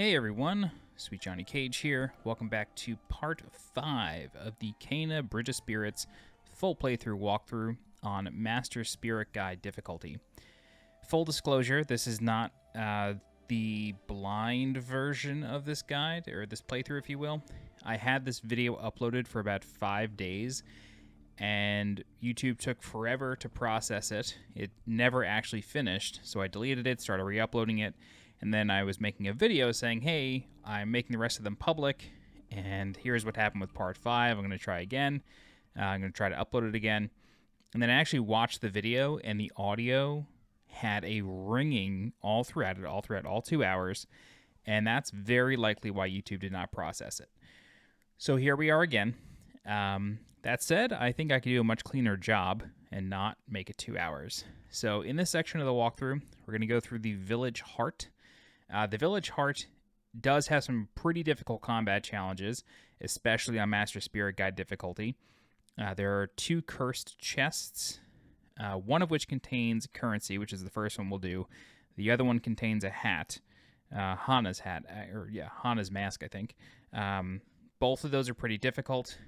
Hey everyone, SweetJohnnyCage here. Welcome back to part 5 of the Kena Bridge of Spirits full playthrough walkthrough on Master Spirit Guide difficulty. Full disclosure, this is not the blind version of this guide, or this playthrough if you will. I had this video uploaded for about 5 days, and YouTube took forever to process it. It never actually finished, so I deleted it, started re-uploading it, and then I was making a video saying, hey, I'm making the rest of them public, and here's what happened with part 5. I'm going to try again. I'm going to try to upload it again. And then I actually watched the video, and the audio had a ringing all throughout all 2 hours, and that's very likely why YouTube did not process it. So here we are again. That said, I think I could do a much cleaner job and not make it 2 hours. So in this section of the walkthrough, we're going to go through the Village Heart. The Village Heart does have some pretty difficult combat challenges, especially on Master Spirit Guide difficulty. There are 2 cursed chests, one of which contains currency, which is the first one we'll do. The other one contains a hat, Hana's hat, Hana's mask, I think. Both of those are pretty difficult.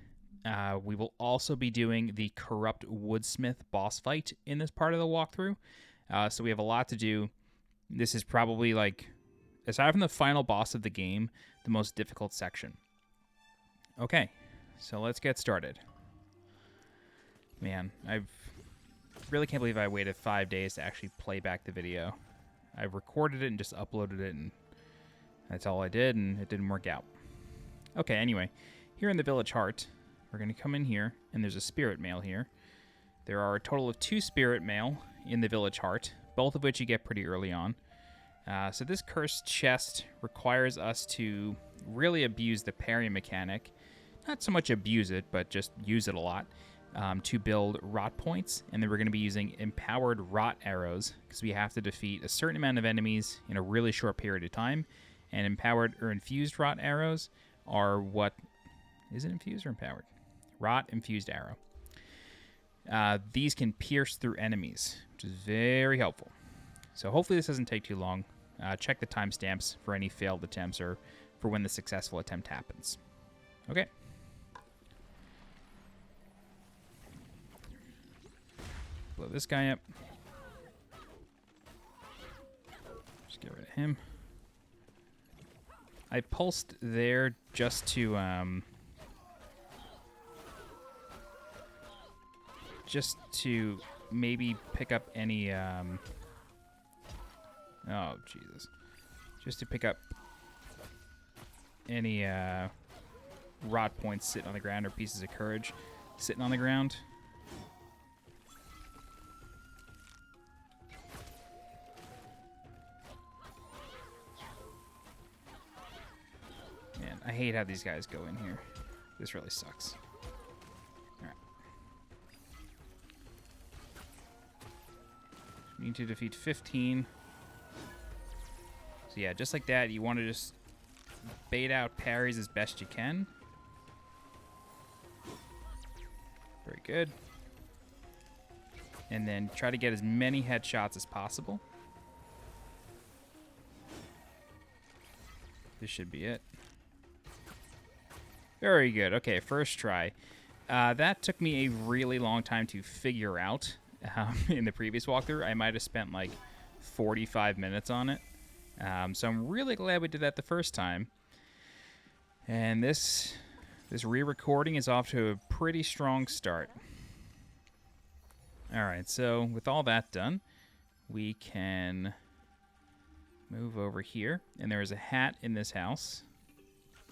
We will also be doing the Corrupt Woodsmith boss fight in this part of the walkthrough. So we have a lot to do. This is probably, like, aside from the final boss of the game, the most difficult section. Okay, so let's get started. Man, I really can't believe I waited 5 days to actually play back the video. I recorded it and just uploaded it, and that's all I did, and it didn't work out. Okay, anyway, here in the Village Heart, we're going to come in here, and there's a Spirit Mail here. There are a total of 2 Spirit Mail in the Village Heart, both of which you get pretty early on. So this cursed chest requires us to really abuse the parry mechanic. Not so much abuse it, but just use it a lot to build rot points. And then we're going to be using empowered rot arrows because we have to defeat a certain amount of enemies in a really short period of time. And empowered or infused rot arrows are what... Is it infused or empowered? Rot infused arrow. These can pierce through enemies, which is very helpful. So hopefully this doesn't take too long. Check the timestamps for any failed attempts or for when the successful attempt happens. Okay. Blow this guy up. Just get rid of him. I pulsed there just to maybe pick up any oh, Jesus. Just to pick up any rot points sitting on the ground or pieces of courage sitting on the ground. Man, I hate how these guys go in here. This really sucks. Alright. We need to defeat 15. So yeah, just like that, you want to just bait out parries as best you can. Very good. And then try to get as many headshots as possible. This should be it. Very good. Okay, first try. That took me a really long time to figure out in the previous walkthrough. I might have spent like 45 minutes on it. So I'm really glad we did that the first time. And this re-recording is off to a pretty strong start. Alright, so with all that done, we can move over here. And there is a hat in this house.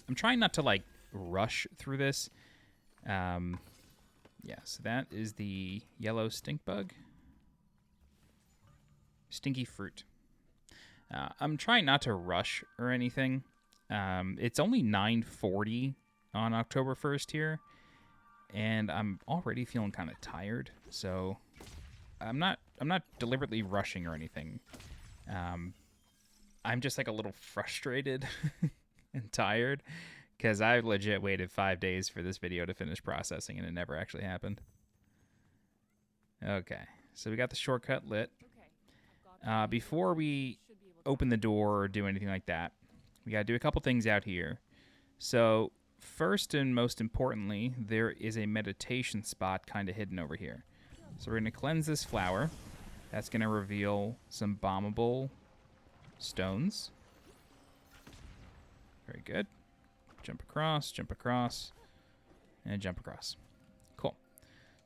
I'm trying not to, like, rush through this. Yeah, so that is the yellow stink bug. Stinky fruit. I'm trying not to rush or anything. It's only 9:40 on October 1st here, and I'm already feeling kind of tired. So I'm not deliberately rushing or anything. I'm just like a little frustrated and tired because I legit waited 5 days for this video to finish processing, and it never actually happened. Okay, so we got the shortcut lit. Before we open the door or do anything like that, we got to do a couple things out here. So first and most importantly, there is a meditation spot kind of hidden over here. So we're going to cleanse this flower. That's going to reveal some bombable stones. Very good. Jump across, and jump across. Cool.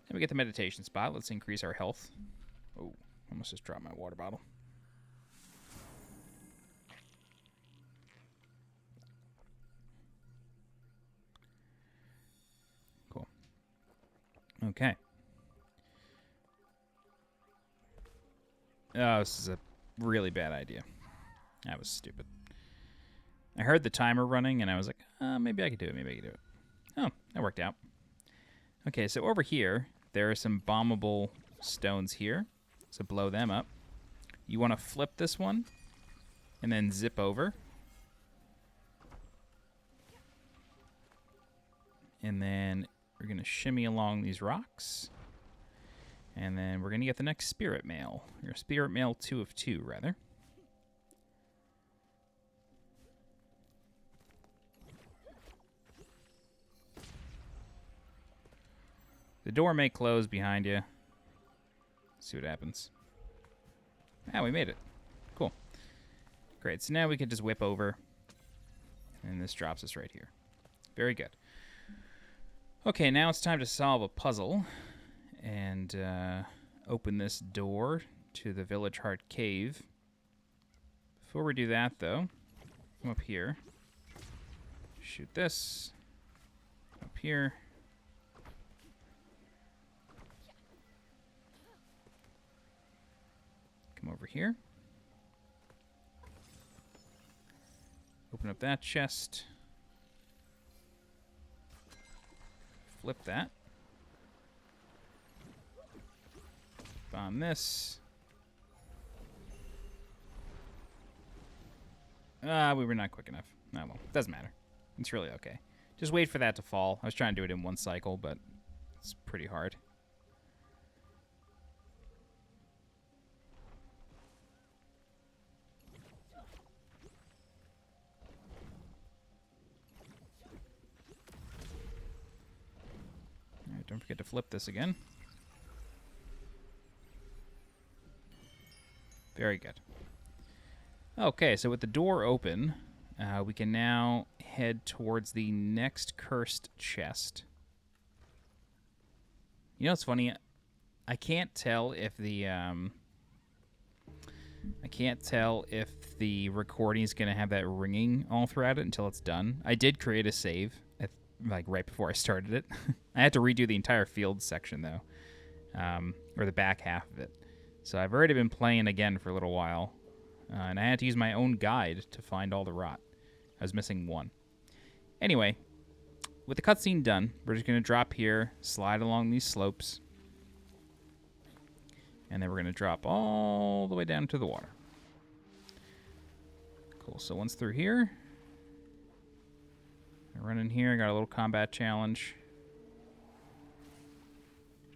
Then we get the meditation spot. Let's increase our health. Oh, almost just dropped my water bottle. Cool. Okay. Oh, this is a really bad idea. That was stupid. I heard the timer running, and I was like, maybe I could do it, maybe I could do it. Oh, that worked out. Okay, so over here, there are some bombable stones here. So blow them up. You want to flip this one, and then zip over. And then we're going to shimmy along these rocks. And then we're going to get the next spirit mail. Or spirit mail 2 of 2, rather. The door may close behind you. See what happens. Ah, we made it. Cool. Great. So now we can just whip over. And this drops us right here. Very good. Okay, now it's time to solve a puzzle. And open this door to the Village Heart Cave. Before we do that, though, come up here. Shoot this. Up here. Come over here. Open up that chest. Flip that. Bomb this. We were not quick enough. Oh, well, doesn't matter. It's really okay. Just wait for that to fall. I was trying to do it in one cycle, but it's pretty hard. All right, don't forget to flip this again. Very good. Okay, so with the door open, we can now head towards the next cursed chest. You know what's funny? I can't tell if the recording is going to have that ringing all throughout it until it's done. I did create a save like right before I started it. I had to redo the entire field section though, or the back half of it. So I've already been playing again for a little while, and I had to use my own guide to find all the rot. I was missing one. Anyway, with the cutscene done, we're just going to drop here, slide along these slopes, and then we're going to drop all the way down to the water. Cool, so once through here, I run in here, got a little combat challenge.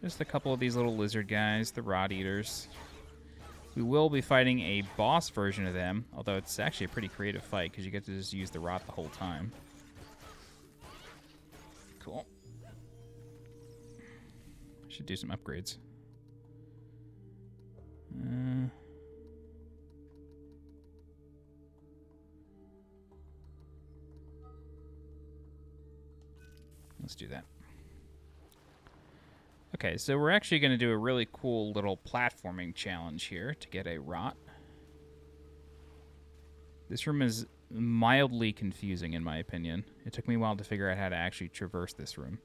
Just a couple of these little lizard guys, the rot eaters. We will be fighting a boss version of them, although it's actually a pretty creative fight because you get to just use the rot the whole time. Cool. I should do some upgrades. Let's do that. Okay, so we're actually going to do a really cool little platforming challenge here to get a rot. This room is mildly confusing, in my opinion. It took me a while to figure out how to actually traverse this room.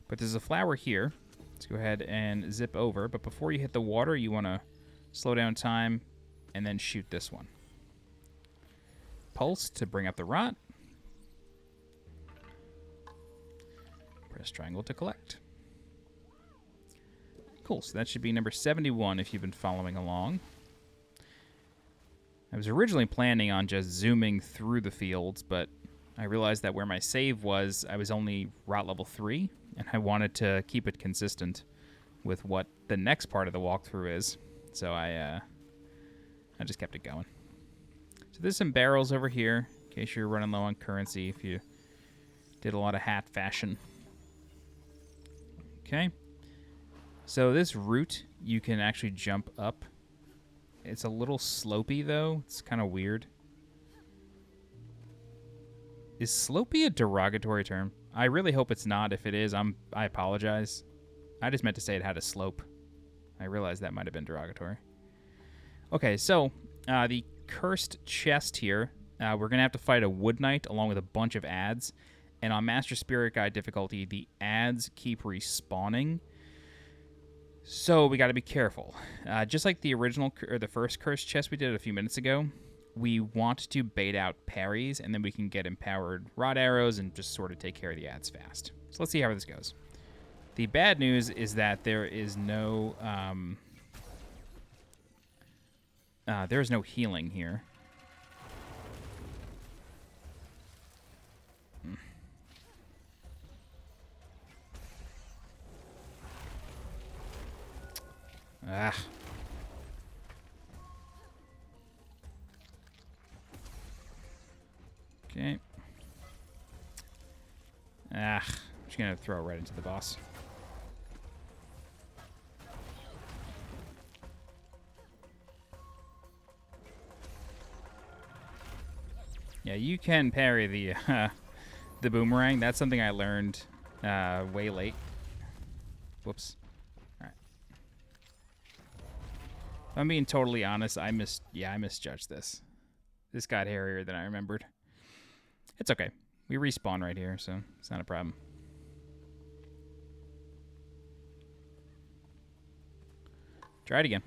But there's a flower here. Let's go ahead and zip over. But before you hit the water, you want to slow down time and then shoot this one. Pulse to bring up the rot. Press triangle to collect. Cool, so that should be number 71 if you've been following along. I was originally planning on just zooming through the fields, but I realized that where my save was, I was only rot level 3, and I wanted to keep it consistent with what the next part of the walkthrough is. So I just kept it going. So there's some barrels over here. In case you're running low on currency if you did a lot of hat fashion. Okay. So this route, you can actually jump up. It's a little slopey, though. It's kind of weird. Is slopey a derogatory term? I really hope it's not. If it is, I apologize. I just meant to say it had a slope. I realized that might have been derogatory. Okay, so the cursed chest here, we're going to have to fight a Wood Knight along with a bunch of ads. And on Master Spirit Guide difficulty, the ads keep respawning. So we got to be careful. Just like the original, or the first cursed chest we did a few minutes ago, we want to bait out parries, and then we can get empowered rod arrows and just sort of take care of the ads fast. So let's see how this goes. The bad news is that there is no healing here. Ah. Okay. Ah. I'm just going to throw it right into the boss. Yeah, you can parry the boomerang. That's something I learned way late. Whoops. All right. If I'm being totally honest, I misjudged this. This got hairier than I remembered. It's okay. We respawn right here, so it's not a problem. Try it again.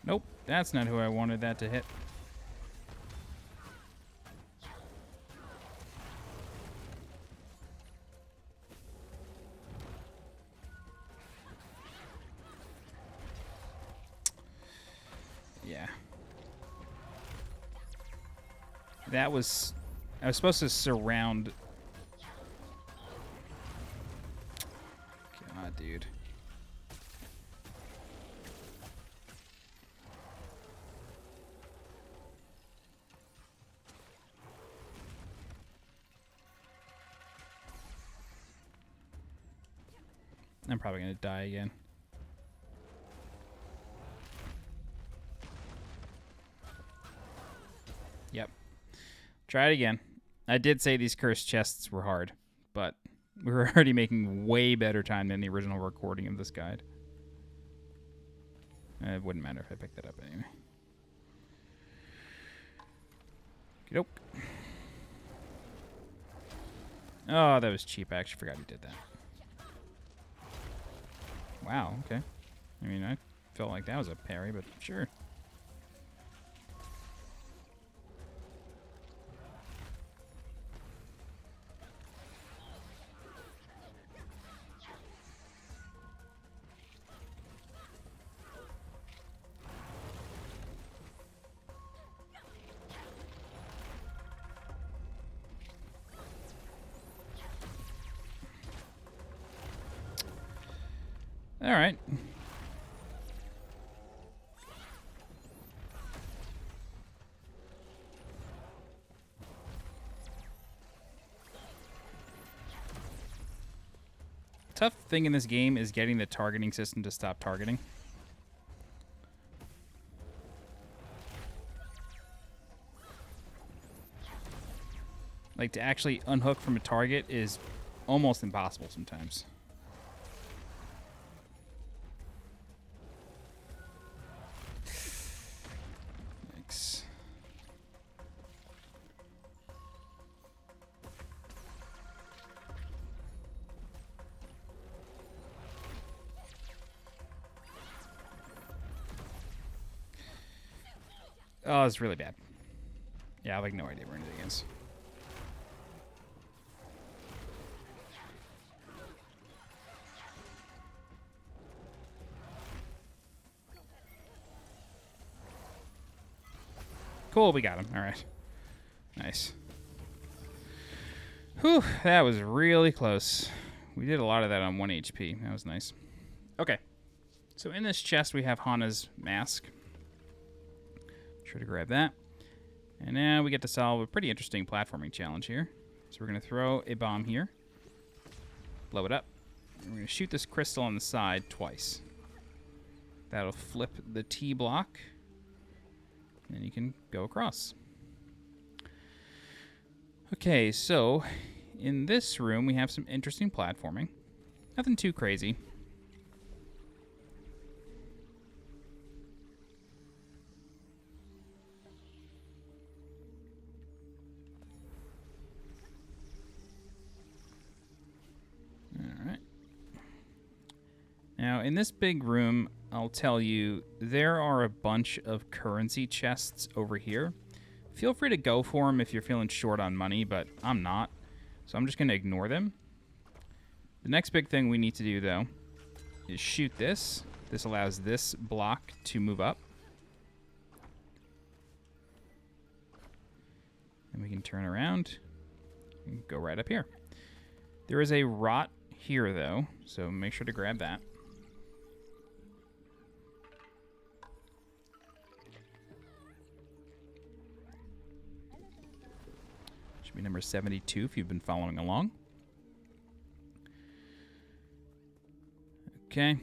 Nope, that's not who I wanted that to hit. Yeah. That was... I was supposed to surround... God, dude. I'm probably going to die again. Yep. Try it again. I did say these cursed chests were hard, but we were already making way better time than the original recording of this guide. It wouldn't matter if I picked that up anyway. Nope. Oh, that was cheap. I actually forgot he did that. Wow, okay. I mean, I felt like that was a parry, but sure. All right. Tough thing in this game is getting the targeting system to stop targeting. Like, to actually unhook from a target is almost impossible sometimes. Thanks. Oh, it's really bad. Yeah, I have like no idea where anything is. Cool, we got him. All right. Nice. Whew, that was really close. We did a lot of that on 1 HP. That was nice. Okay. So in this chest, we have Hana's mask. Sure to grab that. And now we get to solve a pretty interesting platforming challenge here. So we're going to throw a bomb here. Blow it up. And we're going to shoot this crystal on the side twice. That'll flip the T block. And then you can go across. Okay, so in this room, we have some interesting platforming. Nothing too crazy. Now, in this big room, I'll tell you, there are a bunch of currency chests over here. Feel free to go for them if you're feeling short on money, but I'm not. So I'm just going to ignore them. The next big thing we need to do, though, is shoot this. This allows this block to move up. And we can turn around and go right up here. There is a rot here, though, so make sure to grab that. Should be number 72 if you've been following along. Okay.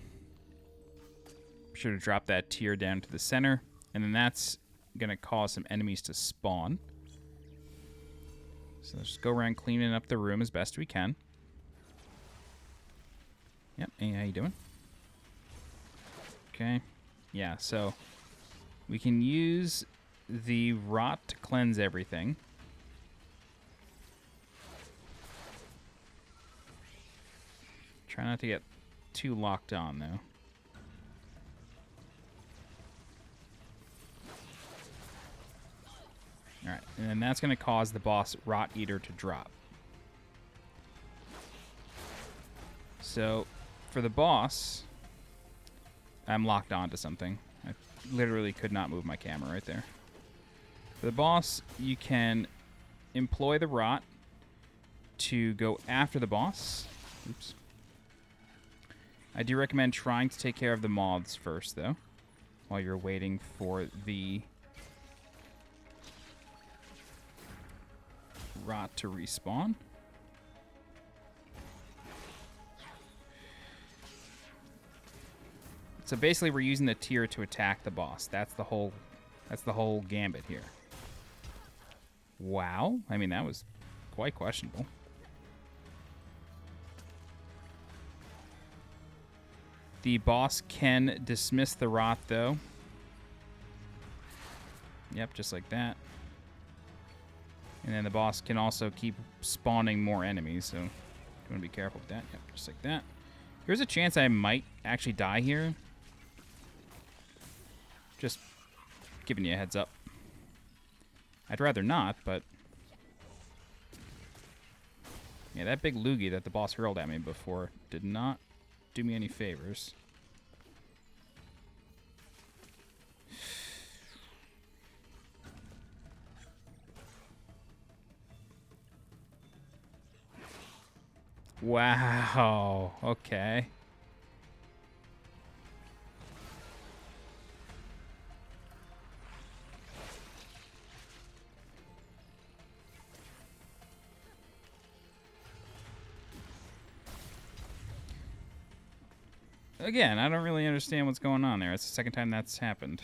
Be sure to drop that tier down to the center, and then that's going to cause some enemies to spawn. So let's just go around cleaning up the room as best we can. Yep, hey, how you doing? Okay. Yeah, so we can use the rot to cleanse everything. Try not to get too locked on, though. Alright, and then that's going to cause the boss Rot Eater to drop. So, for the boss, I'm locked onto something. I literally could not move my camera right there. For the boss, you can employ the Rot to go after the boss. Oops. I do recommend trying to take care of the moths first, though, while you're waiting for the Rot to respawn. So basically, we're using the tier to attack the boss. That's the whole gambit here. Wow, I mean that was quite questionable. The boss can dismiss the Rot, though. Yep, just like that. And then the boss can also keep spawning more enemies, so you want to be careful with that. Yep, just like that. There's a chance I might actually die here. Just giving you a heads up. I'd rather not, but... yeah, that big loogie that the boss hurled at me before did not do me any favors. Wow, okay. Again, I don't really understand what's going on there. It's the second time that's happened.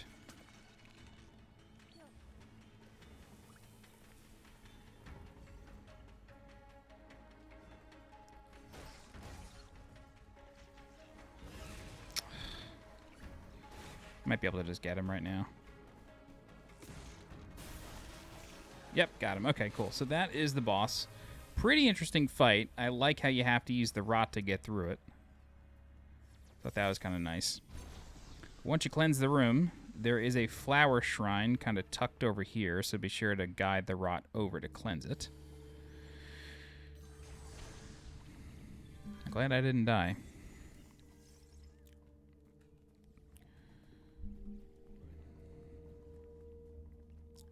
Might be able to just get him right now. Yep, got him. Okay, cool. So that is the boss. Pretty interesting fight. I like how you have to use the Rot to get through it. Thought that was kind of nice. Once you cleanse the room, there is a flower shrine kind of tucked over here, so be sure to guide the Rot over to cleanse it. I'm glad I didn't die.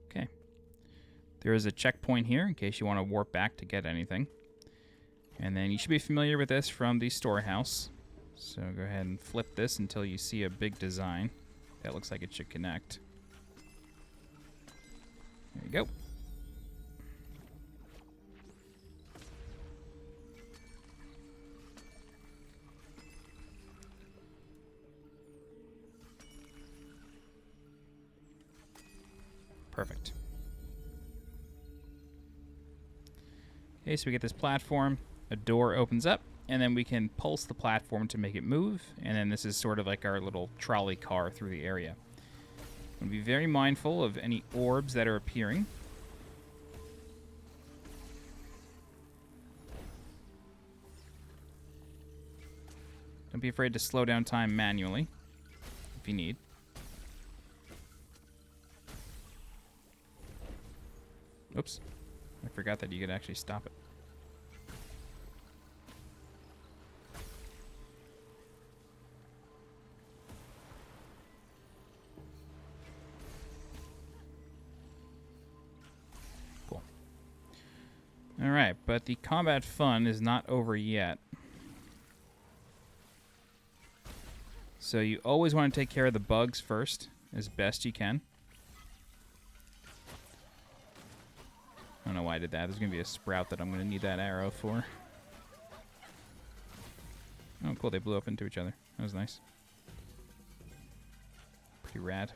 Okay. There is a checkpoint here in case you want to warp back to get anything. And then you should be familiar with this from the storehouse. So go ahead and flip this until you see a big design. That looks like it should connect. There you go. Perfect. Okay, so we get this platform, a door opens up, and then we can pulse the platform to make it move, and then this is sort of like our little trolley car through the area. We'll be very mindful of any orbs that are appearing. Don't be afraid to slow down time manually if you need. Oops. I forgot that you could actually stop it. Cool. Alright, but the combat fun is not over yet. So you always want to take care of the bugs first, as best you can. I don't know why I did that. There's going to be a sprout that I'm going to need that arrow for. Oh, cool. They blew up into each other. That was nice. Pretty rad.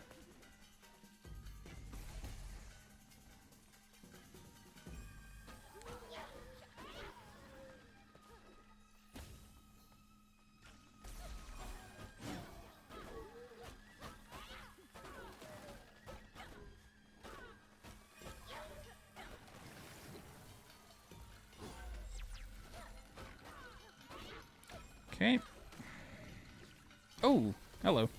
Okay. Oh, hello.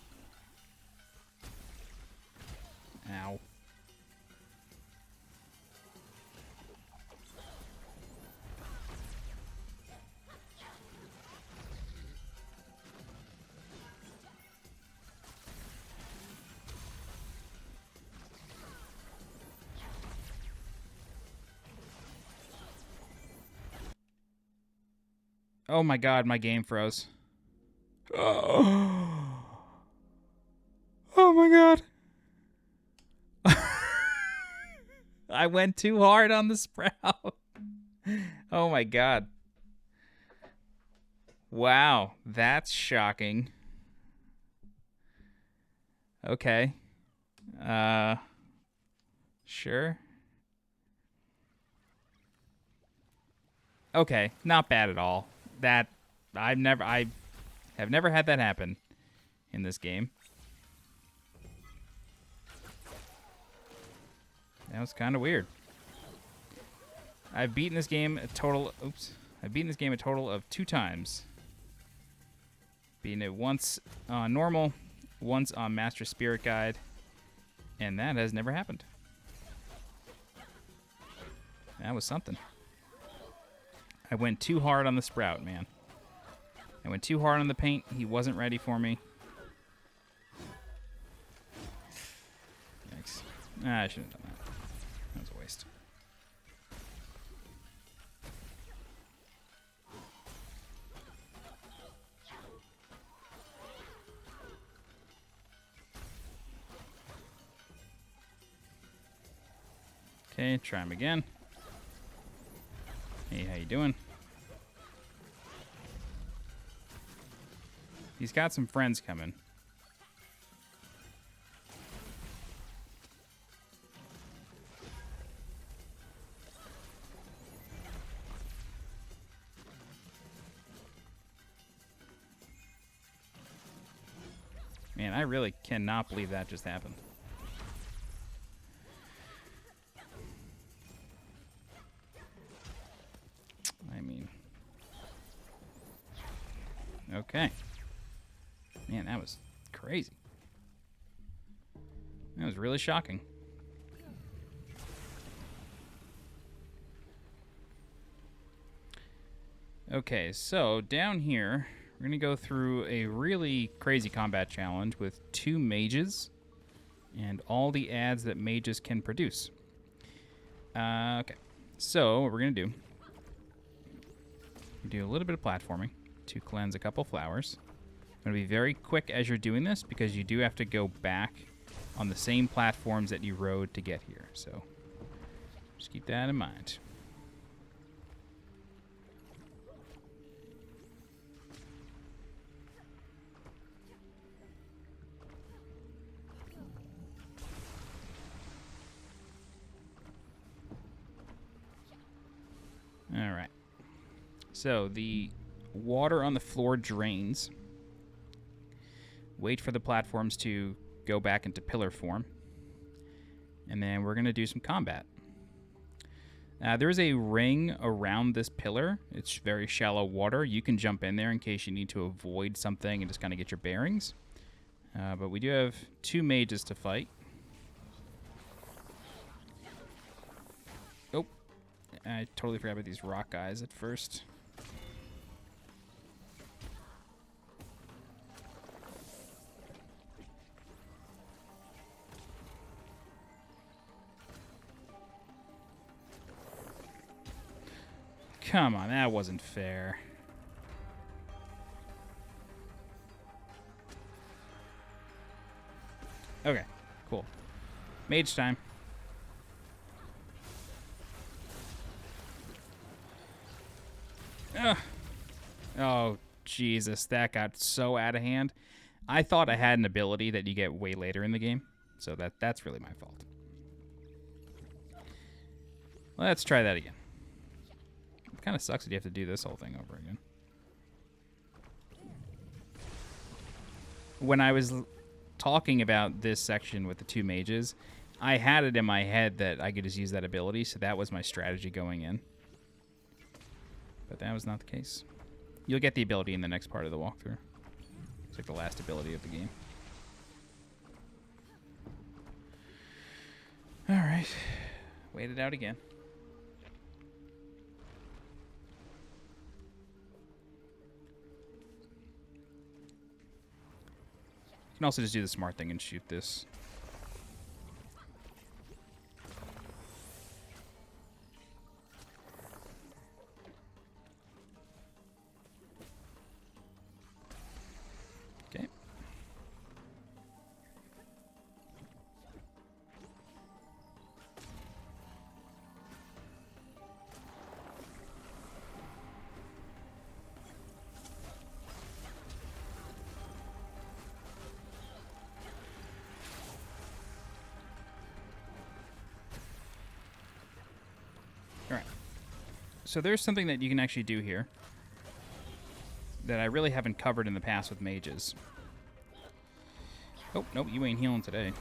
Ow. Oh my god, my game froze. Oh my god. I went too hard on the sprout. Oh my god. Wow, that's shocking. Okay. Sure. Okay, not bad at all. That I have never had that happen in this game. That was kind of weird. I've beaten this game a total of 2 times. Beaten it once on normal, once on Master Spirit Guide, and that has never happened. That was something. I went too hard on the sprout, man. I went too hard on the paint. He wasn't ready for me. Yikes. I shouldn't have done that. That was a waste. Okay, try him again. Hey, how you doing? He's got some friends coming. Man, I really cannot believe that just happened. I mean... Okay. Man, that was crazy. That was really shocking. Okay, so down here, we're going to go through a really crazy combat challenge with 2 mages and all the ads that mages can produce. Okay, so what we're going to do, You do a little bit of platforming to cleanse a couple flowers. Going to be very quick as you're doing this because you do have to go back on the same platforms that you rode to get here. So just keep that in mind. All right. So the water on the floor drains. Wait for the platforms to go back into pillar form. And then we're going to do some combat. There is a ring around this pillar. It's very shallow water. You can jump in there in case you need to avoid something and just kind of get your bearings. But we do have 2 mages to fight. Oh, I totally forgot about these rock guys at first. Come on, that wasn't fair. Okay, cool. Mage time. Ugh. Oh, Jesus, that got so out of hand. I thought I had an ability that you get way later in the game, so that's really my fault. Let's try that again. It kind of sucks that you have to do this whole thing over again. When I was talking about this section with the 2 mages, I had it in my head that I could just use that ability, so that was my strategy going in. But that was not the case. You'll get the ability in the next part of the walkthrough. It's like the last ability of the game. Alright. Wait it out again. You can also just do the smart thing and shoot this. Okay. So there's something that you can actually do here that I really haven't covered in the past with mages. Oh, nope, you ain't healing today.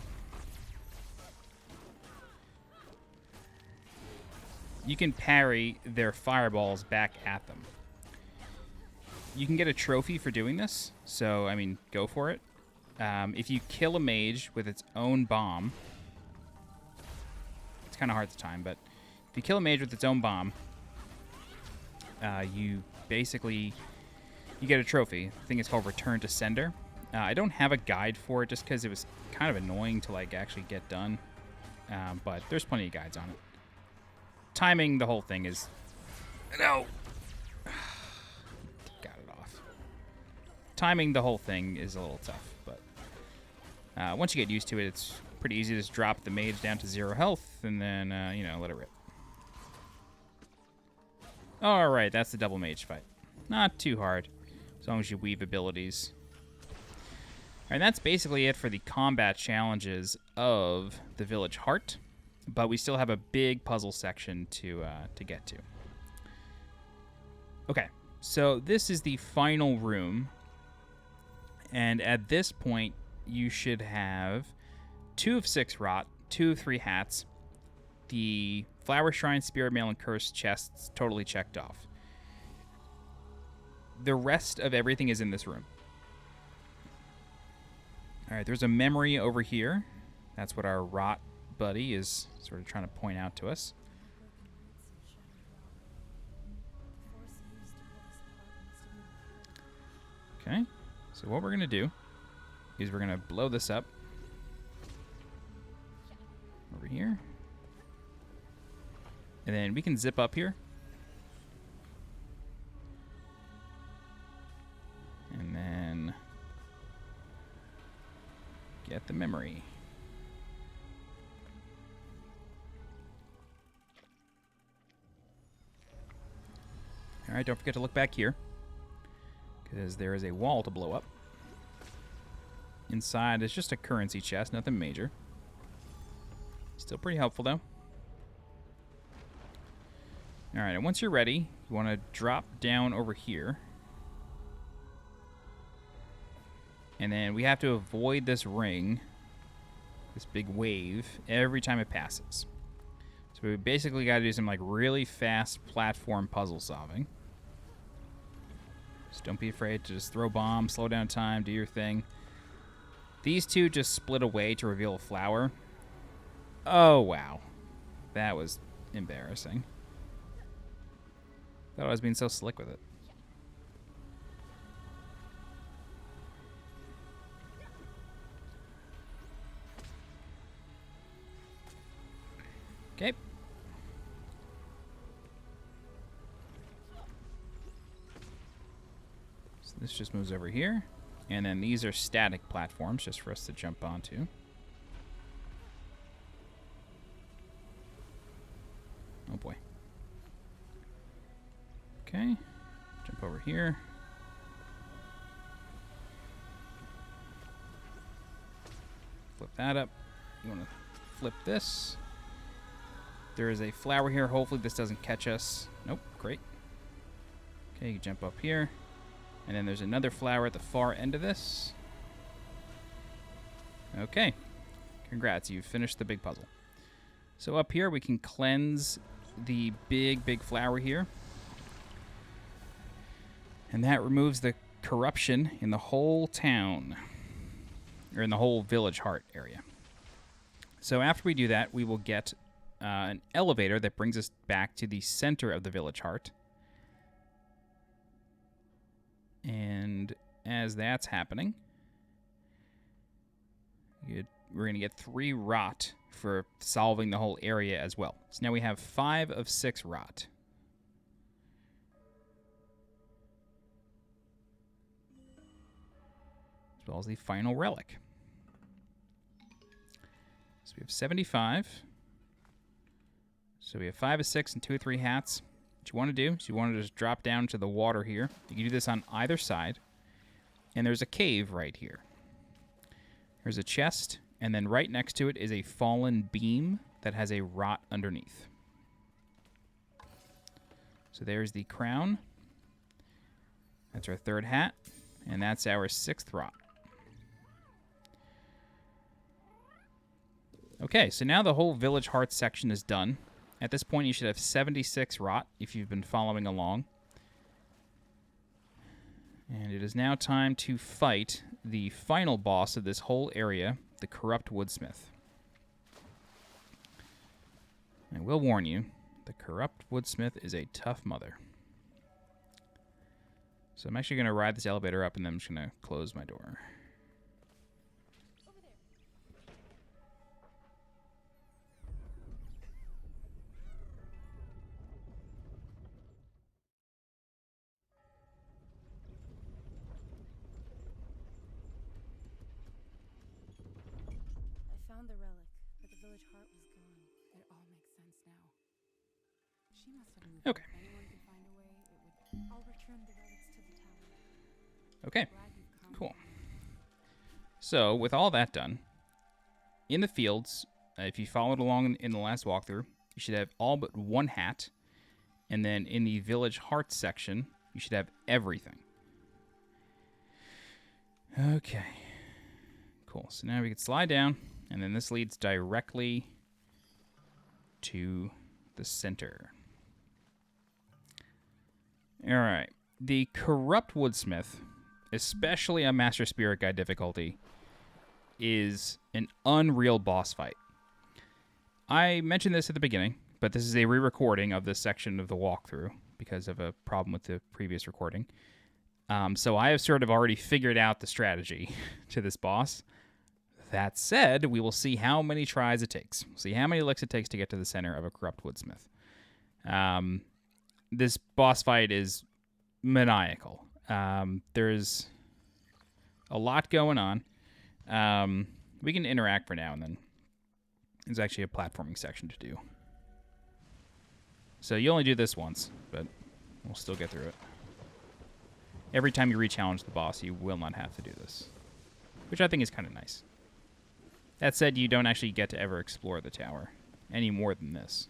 You can parry their fireballs back at them. You can get a trophy for doing this, so, I mean, go for it. If you kill a mage with its own bomb, it's kind of hard to time, but if you kill a mage with its own bomb, you basically, you get a trophy. I think it's called Return to Sender. I don't have a guide for it just because it was kind of annoying to like actually get done, but there's plenty of guides on it. Timing the whole thing is, no, got it off. Timing the whole thing is a little tough, but once you get used to it, it's pretty easy to just drop the mage down to 0 health and then, you know, let it rip. Alright, that's the double mage fight. Not too hard, as long as you weave abilities. Alright, that's basically it for the combat challenges of the Village Heart, but we still have a big puzzle section to get to. Okay, so this is the final room, and at this point, you should have 2 of 6 rot, 2 of 3 hats, the Flower Shrine, Spirit Mail, and Cursed chests totally checked off. The rest of everything is in this room. Alright, there's a memory over here. That's what our rot buddy is sort of trying to point out to us. Okay, so what we're going to do is we're going to blow this up over here. And then we can zip up here. the memory. Alright, don't forget to look back here, because there is a wall to blow up. Inside is just a currency chest, nothing major. Still pretty helpful, though. Alright, and once you're ready, you want to drop down over here. And then we have to avoid this ring, this big wave, every time it passes. So we basically got to do some like really fast platform puzzle solving. So don't be afraid to just throw bombs, slow down time, do your thing. These two just split away to reveal a flower. Oh, wow. That was embarrassing. Thought I was being so slick with it. Okay. So this just moves over here. And then these are static platforms just for us to jump onto. Oh boy. Okay. Jump over here. Flip that up. You want to flip this. There is a flower here. Hopefully this doesn't catch us. Nope. Great. Okay, you jump up here. And then there's another flower at the far end of this. Okay. Congrats. You've finished the big puzzle. So up here we can cleanse the big flower here. And that removes the corruption in the whole town. Or in the whole village heart area. So after we do that, we will get an elevator that brings us back to the center of the village heart. And as that's happening, we're going to get 3 rot for solving the whole area as well. So now we have 5 of 6 rot. As well as the final relic. So we have 75. So we have 5 of 6 and 2 of 3 hats. What you want to do is you want to just drop down to the water here. You can do this on either side. And there's a cave right here. There's a chest, and then right next to it is a fallen beam that has a rot underneath. So there's the crown. That's our 3rd hat, and that's our 6th rot. Okay, so now the whole village heart section is done. At this point, you should have 76 rot if you've been following along. And it is now time to fight the final boss of this whole area, the corrupt Woodsmith. I will warn you, the corrupt Woodsmith is a tough mother. So I'm actually going to ride this elevator up, and then I'm just going to close my door. The relic, but the village heart was gone. It all makes sense now. She must have moved. Okay. If anyone can find a way, it would. I'll return the relics to the tower. Okay. Cool. So with all that done, in the fields, if you followed along in the last walkthrough, you should have all but 1 hat, and then in the village heart section, you should have everything. Okay. Cool. So now we can slide down. And then this leads directly to the center. All right. The corrupt Woodsmith, especially on Master Spirit Guide difficulty, is an unreal boss fight. I mentioned this at the beginning, but this is a re-recording of this section of the walkthrough because of a problem with the previous recording. So I have sort of already figured out the strategy to this boss. That said, we will see how many tries it takes. We'll see how many licks it takes to get to the center of a corrupt Woodsmith. This boss fight is maniacal. There's a lot going on. We can interact for now, and then there's actually a platforming section to do. So you only do this once, but we'll still get through it. Every time you re-challenge the boss, you will not have to do this, which I think is kind of nice. That said, you don't actually get to ever explore the tower any more than this.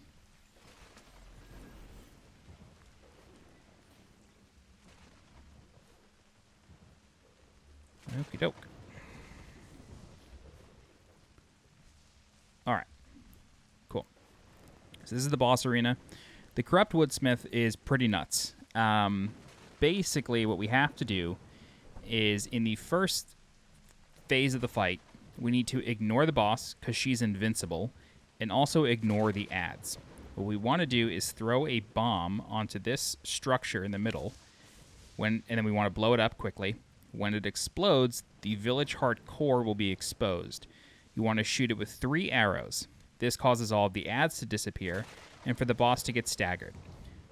Okie doke. Alright. Cool. So this is the boss arena. The Corrupt Woodsmith is pretty nuts. Basically, what we have to do is, in the first phase of the fight, we need to ignore the boss, because she's invincible, and also ignore the ads. What we want to do is throw a bomb onto this structure in the middle, and then we want to blow it up quickly. When it explodes, the village heart core will be exposed. You want to shoot it with 3 arrows. This causes all of the ads to disappear, and for the boss to get staggered.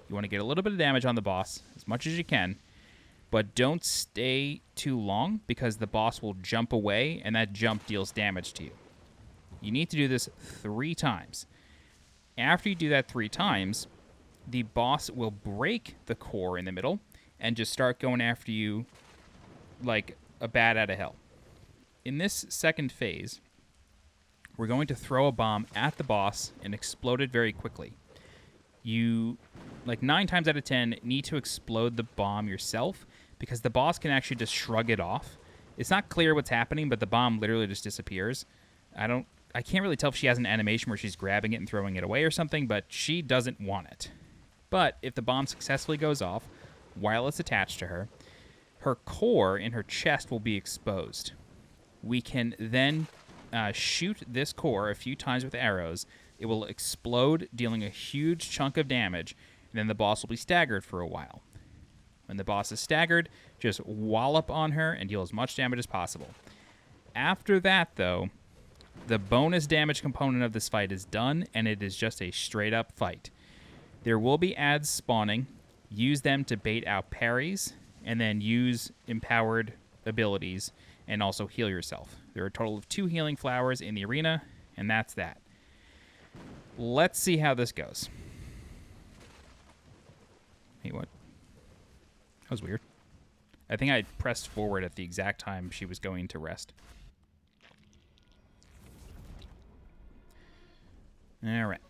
You want to get a little bit of damage on the boss, as much as you can, but don't stay too long, because the boss will jump away, and that jump deals damage to you. You need to do this 3 times. After you do that 3 times, the boss will break the core in the middle, and just start going after you like a bat out of hell. In this second phase, we're going to throw a bomb at the boss and explode it very quickly. You, like 9 times out of 10, need to explode the bomb yourself, because the boss can actually just shrug it off. It's not clear what's happening, but the bomb literally just disappears. I can't really tell if she has an animation where she's grabbing it and throwing it away or something, but she doesn't want it. But if the bomb successfully goes off while it's attached to her, her core in her chest will be exposed. We can then shoot this core a few times with arrows. It will explode, dealing a huge chunk of damage, and then the boss will be staggered for a while. When the boss is staggered, just wallop on her and deal as much damage as possible. After that, though, the bonus damage component of this fight is done, and it is just a straight-up fight. There will be ads spawning. Use them to bait out parries, and then use empowered abilities and also heal yourself. There are a total of 2 healing flowers in the arena, and that's that. Let's see how this goes. Hey, what? That was weird. I think I pressed forward at the exact time she was going to rest. All right.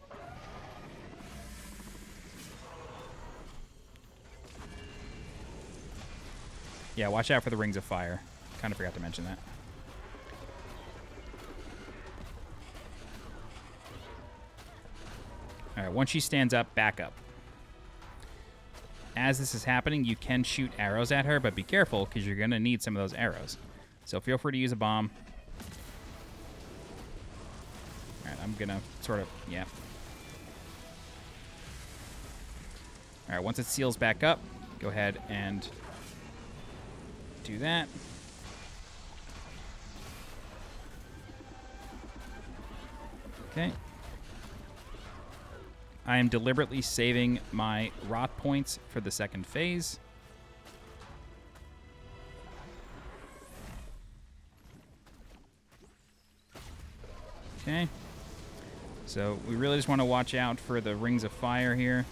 Yeah, watch out for the rings of fire. Kind of forgot to mention that. All right, once she stands up, back up. As this is happening, you can shoot arrows at her, but be careful, because you're going to need some of those arrows. So feel free to use a bomb. All right, I'm going to sort of, yeah. All right, once it seals back up, go ahead and do that. Okay. I am deliberately saving my rot points for the second phase. Okay. So we really just want to watch out for the rings of fire here.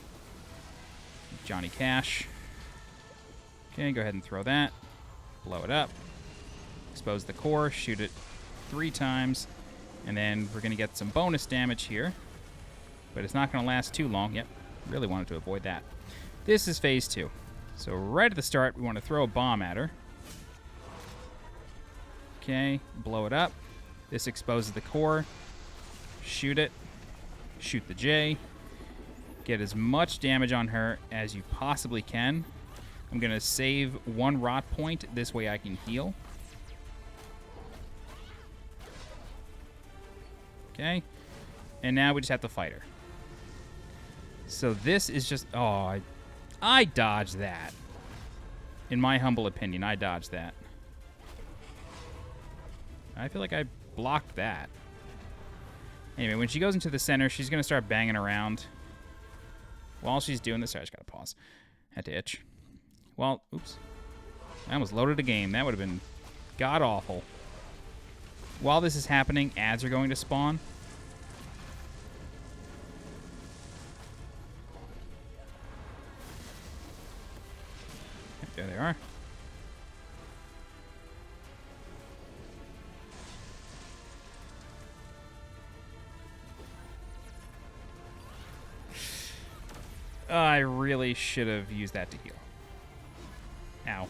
Johnny Cash. Okay, go ahead and throw that. Blow it up. Expose the core. Shoot it 3 times. And then we're going to get some bonus damage here. But it's not going to last too long. Yep, really wanted to avoid that. This is phase 2. So right at the start, we want to throw a bomb at her. Okay, blow it up. This exposes the core. Shoot it. Shoot the J. Get as much damage on her as you possibly can. I'm going to save 1 rot point. This way I can heal. Okay. And now we just have to fight her. So this is just... Oh, I dodged that. In my humble opinion, I dodged that. I feel like I blocked that. Anyway, when she goes into the center, she's going to start banging around. While she's doing this... Sorry, I just got to pause. Had to itch. Well, oops. I almost loaded a game. That would have been god-awful. While this is happening, ads are going to spawn. There they are. I really should have used that to heal. Ow.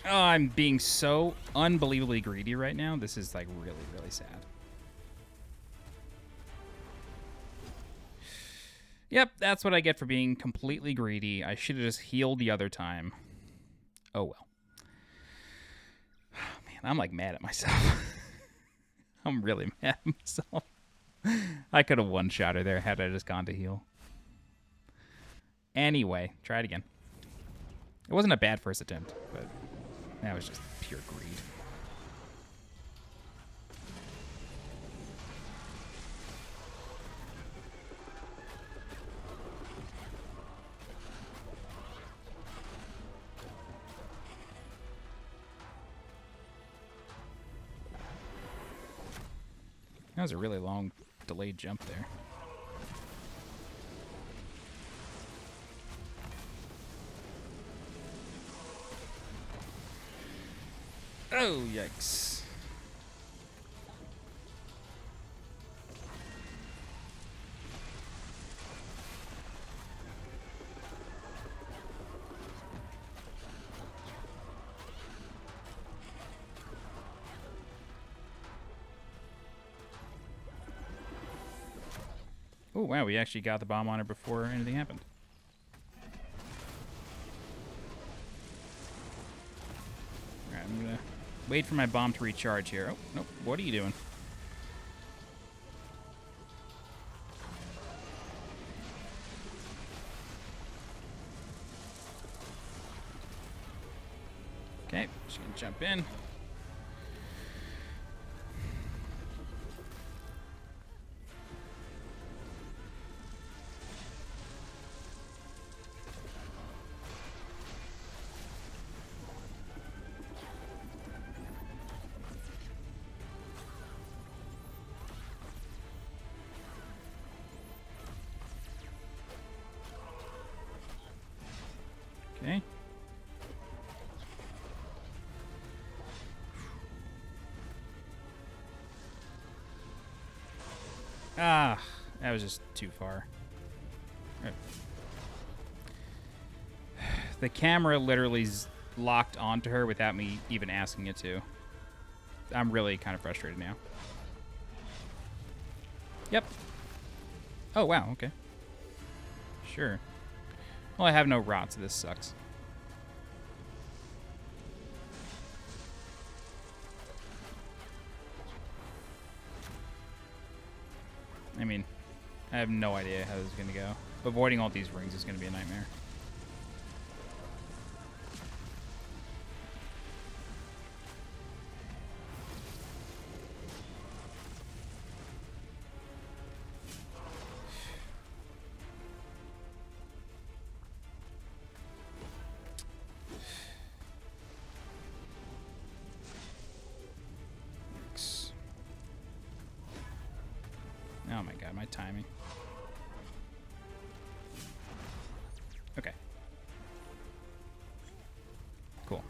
Oh, I'm being so unbelievably greedy right now. This is like really, really sad. Yep, that's what I get for being completely greedy. I should have just healed the other time. Oh well. Oh, man, I'm like mad at myself. I'm really mad at myself. I could have one-shot her there had I just gone to heal. Anyway, try it again. It wasn't a bad first attempt, but that was just pure greed. That was a really long delayed jump there. Oh, yikes. Oh, wow, we actually got the bomb on her before anything happened. Alright, I'm gonna wait for my bomb to recharge here. Oh, nope, what are you doing? Okay, just gonna jump in. Okay. Ah, that was just too far. Right. The camera literally locked onto her without me even asking it to. I'm really kind of frustrated now. Yep. Oh, wow, okay. Sure. Well, I have no rot, so this sucks. I mean, I have no idea how this is going to go. Avoiding all these rings is going to be a nightmare. Oh my god, my timing. Okay. Cool.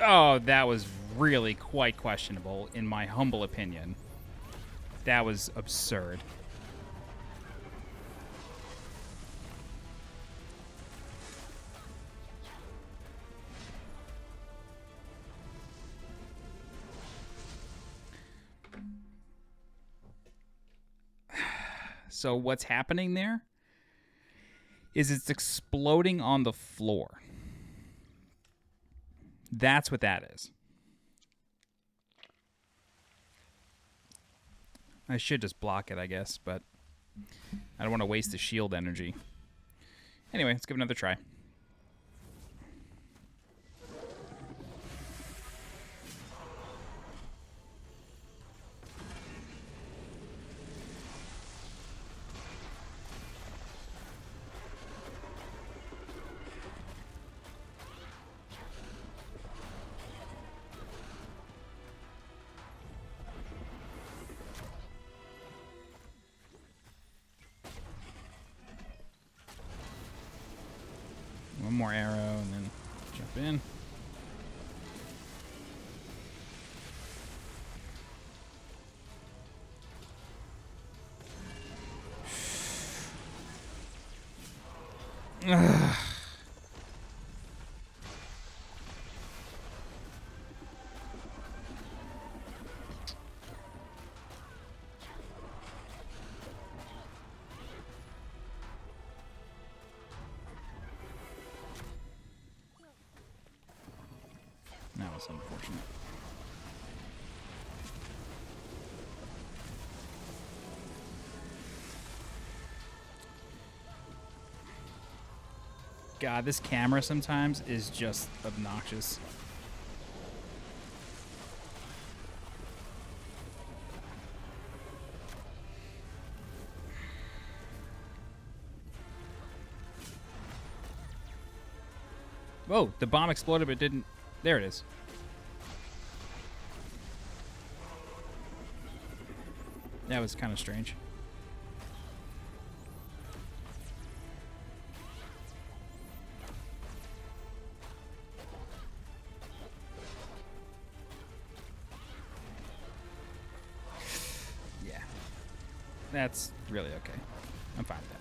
Oh, that was really quite questionable, in my humble opinion. That was absurd. So what's happening there is it's exploding on the floor. That's what that is. I should just block it, I guess, but I don't want to waste the shield energy. Anyway, let's give it another try. One more arrow and then jump in. Ugh. That was unfortunate. God, this camera sometimes is just obnoxious. Whoa, the bomb exploded but didn't... There it is. That was kind of strange. Yeah. That's really okay. I'm fine with that.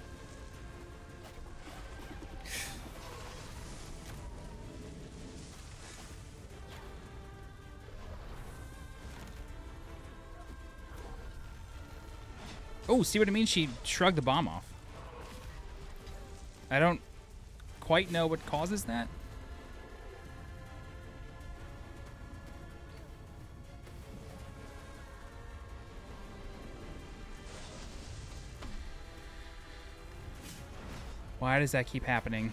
Oh, see what I mean? She shrugged the bomb off. I don't quite know what causes that. Why does that keep happening?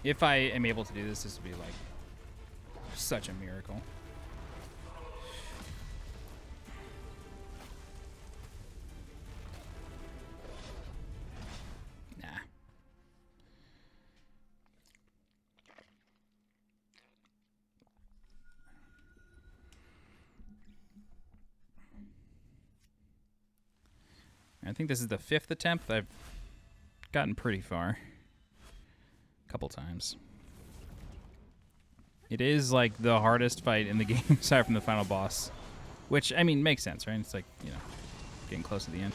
If I am able to do this, this would be like such a miracle. Nah. I think this is the 5th attempt. I've gotten pretty far. Couple times. It is like the hardest fight in the game aside from the final boss, which I mean makes sense, right? It's like, you know, getting close to the end.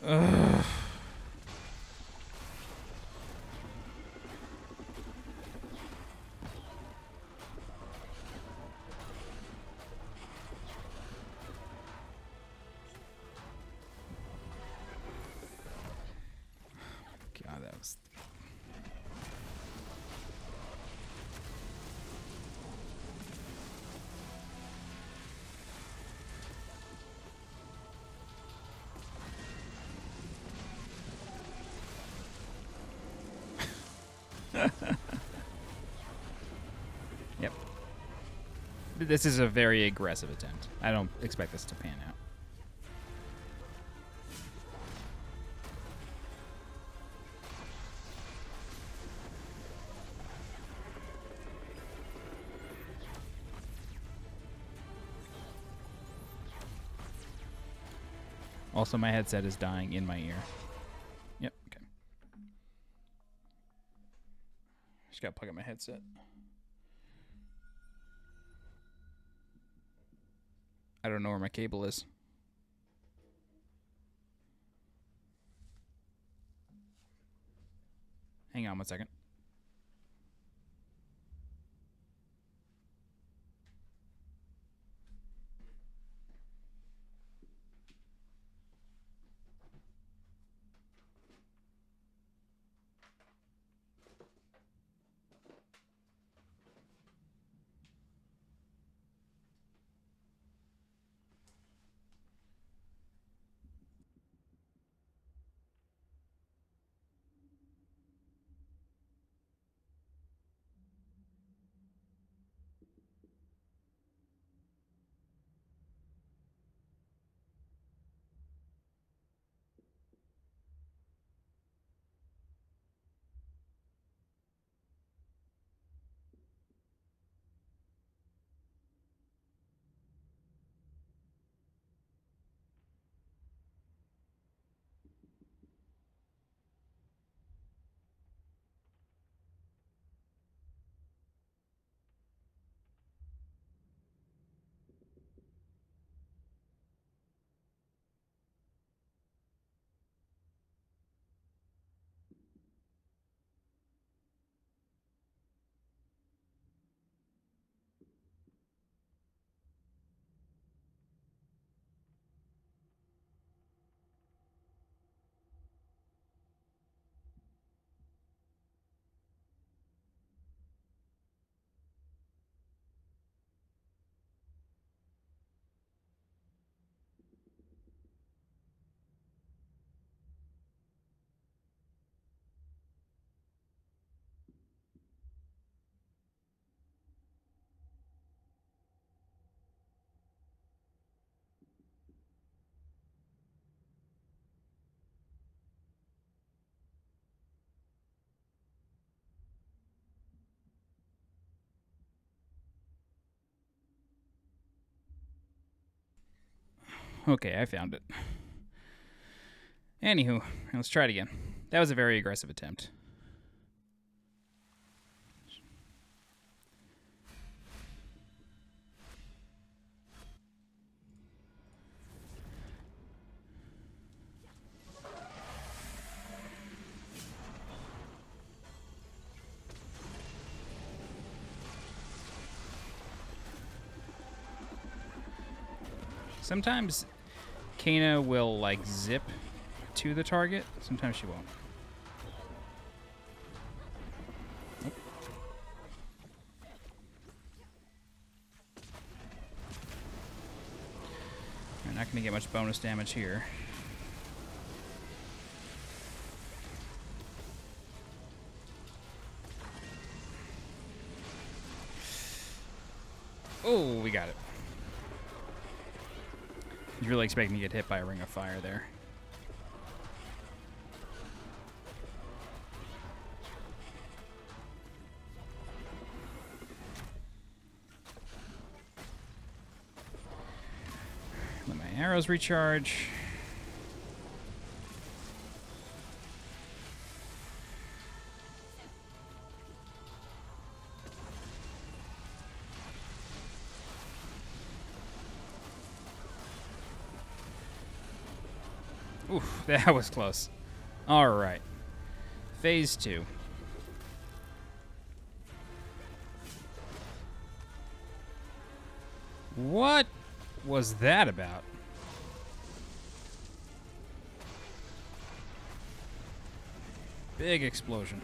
Ugh. God, that was... Yep. This is a very aggressive attempt. I don't expect this to pan out. Also, my headset is dying in my ear. Yep, okay. Just gotta plug up my headset. I don't know where my cable is. Hang on 1 second. Okay, I found it. Anywho, let's try it again. That was a very aggressive attempt. Sometimes Kana will, like, zip to the target. Sometimes she won't. Nope. We're not going to get much bonus damage here. Oh, we got it. He's really expecting to get hit by a ring of fire there. Let my arrows recharge. Oof, that was close. All right. Phase 2. What was that about? Big explosion.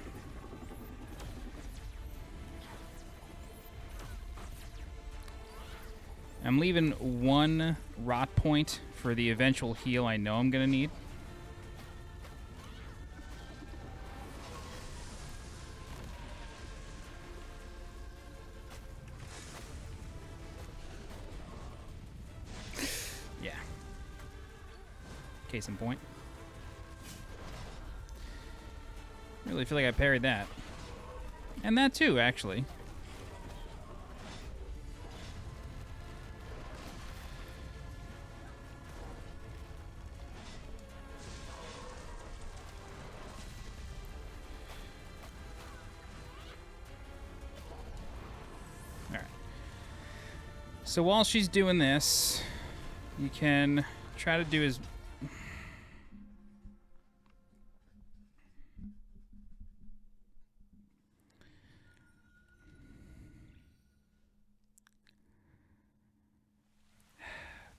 I'm leaving 1 rot point for the eventual heal I know I'm going to need. Yeah. Case in point. Really feel like I parried that. And that too, actually. So while she's doing this, you can try to do as...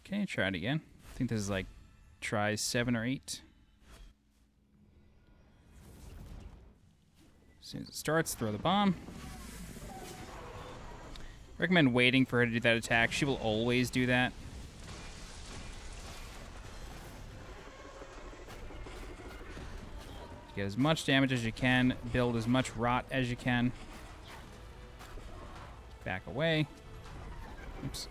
Okay, try it again. I think this is like try 7 or 8. As soon as it starts, throw the bomb. Recommend waiting for her to do that attack. She will always do that. Get as much damage as you can. Build as much rot as you can. Back away. Oops.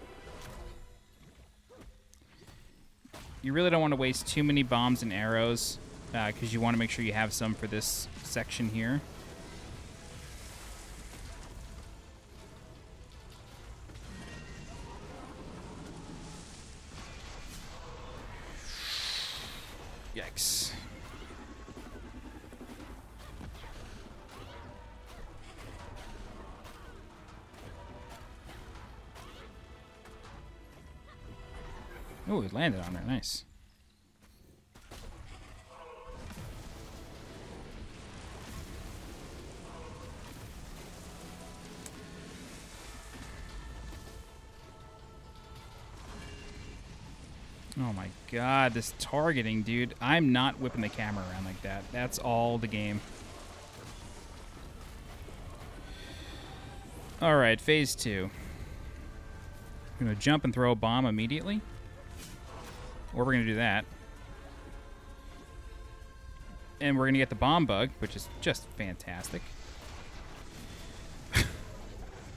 You really don't want to waste too many bombs and arrows because you want to make sure you have some for this section here. Yikes. Oh, it landed on her. Nice. Oh my god, this targeting, dude. I'm not whipping the camera around like that. That's all the game. Alright, phase 2. I'm going to jump and throw a bomb immediately. Or we're going to do that. And we're going to get the bomb bug, which is just fantastic.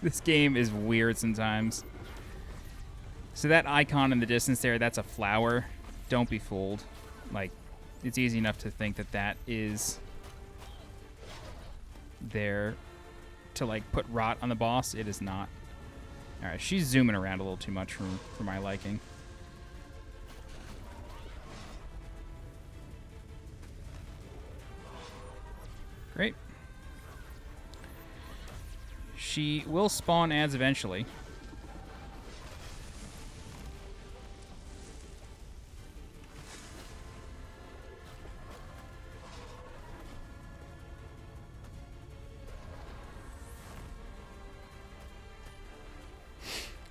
This game is weird sometimes. So that icon in the distance there, that's a flower. Don't be fooled. Like, it's easy enough to think that that is there to, like, put rot on the boss. It is not. All right, she's zooming around a little too much for my liking. Great. She will spawn ads eventually.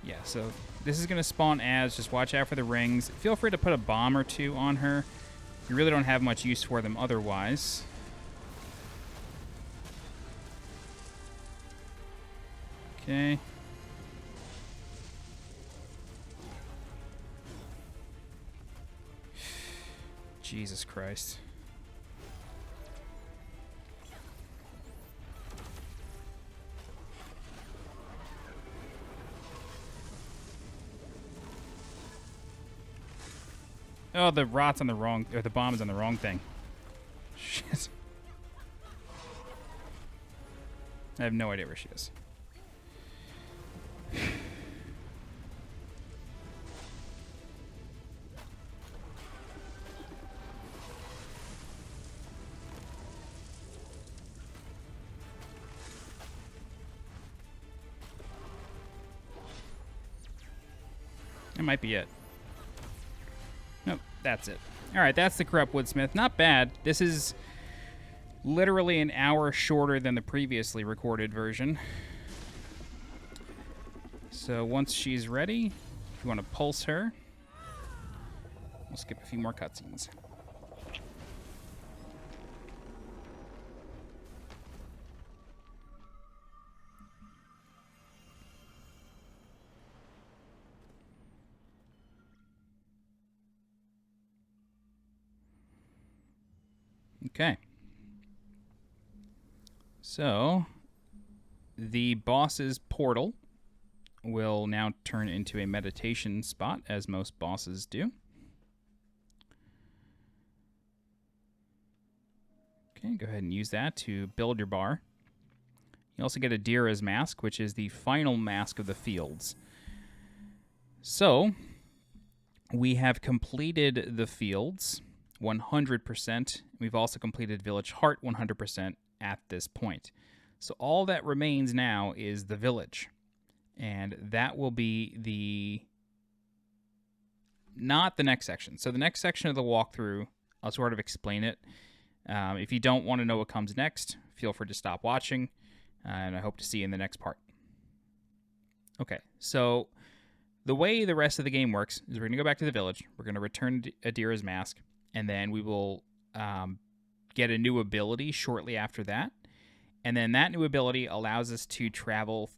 Yeah, so this is going to spawn ads. Just watch out for the rings. Feel free to put a bomb or two on her. You really don't have much use for them otherwise. Okay. Jesus Christ. Oh, the rot's on the wrong, or the bomb is on the wrong thing. Shit. I have no idea where she is. That might be it. Nope, that's it. All right, that's the Corrupt Woodsmith. Not bad. This is literally an hour shorter than the previously recorded version. So once she's ready, if you want to pulse her, we'll skip a few more cutscenes. Okay. So, the boss's portal will now turn into a meditation spot, as most bosses do. Okay, go ahead and use that to build your bar. You also get a Dira's mask, which is the final mask of the fields. So, we have completed the fields 100%. We've also completed Village Heart 100% at this point. So all that remains now is the village. And that will be not the next section. So the next section of the walkthrough, I'll sort of explain it. If you don't want to know what comes next, feel free to stop watching, and I hope to see you in the next part. Okay, so the way the rest of the game works is we're going to go back to the village, we're going to return Adira's mask, and then we will get a new ability shortly after that. And then that new ability allows us to travel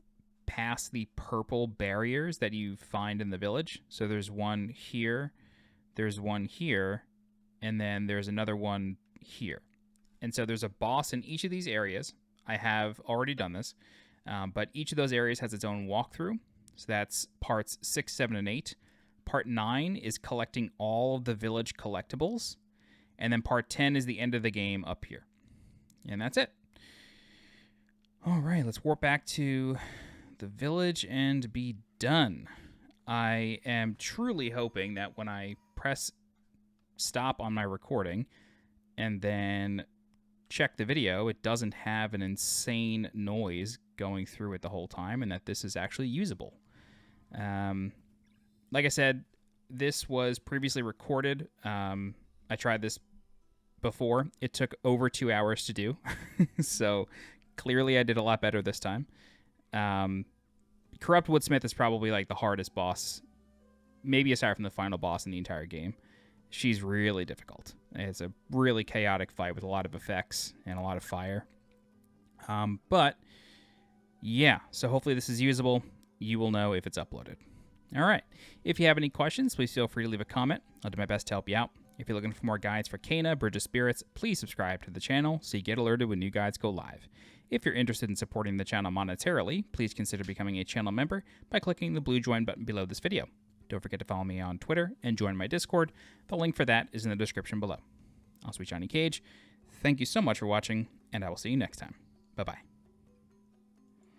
past the purple barriers that you find in the village. So there's one here, there's one here, and then there's another one here. And so there's a boss in each of these areas. I have already done this, but each of those areas has its own walkthrough. So that's parts 6, 7, and 8. Part 9 is collecting all of the village collectibles. And then part 10 is the end of the game up here. And that's it. All right, let's warp back to the village and be done. I am truly hoping that when I press stop on my recording and then check the video, it doesn't have an insane noise going through it the whole time, and that this is actually usable. Like I said, this was previously recorded. I tried this before. It took over 2 hours to do, so clearly I did a lot better this time. Corrupt Woodsmith is probably like the hardest boss, maybe aside from the final boss in the entire game. She's really difficult. It's a really chaotic fight with a lot of effects and a lot of fire. But yeah, so hopefully this is usable. You will know if it's uploaded. All right. If you have any questions, please feel free to leave a comment. I'll do my best to help you out. If you're looking for more guides for Kena, Bridge of Spirits, please subscribe to the channel so you get alerted when new guides go live. If you're interested in supporting the channel monetarily, please consider becoming a channel member by clicking the blue join button below this video. Don't forget to follow me on Twitter and join my Discord. The link for that is in the description below. I'm SweetJohnnyCage. Thank you so much for watching, and I will see you next time. Bye-bye.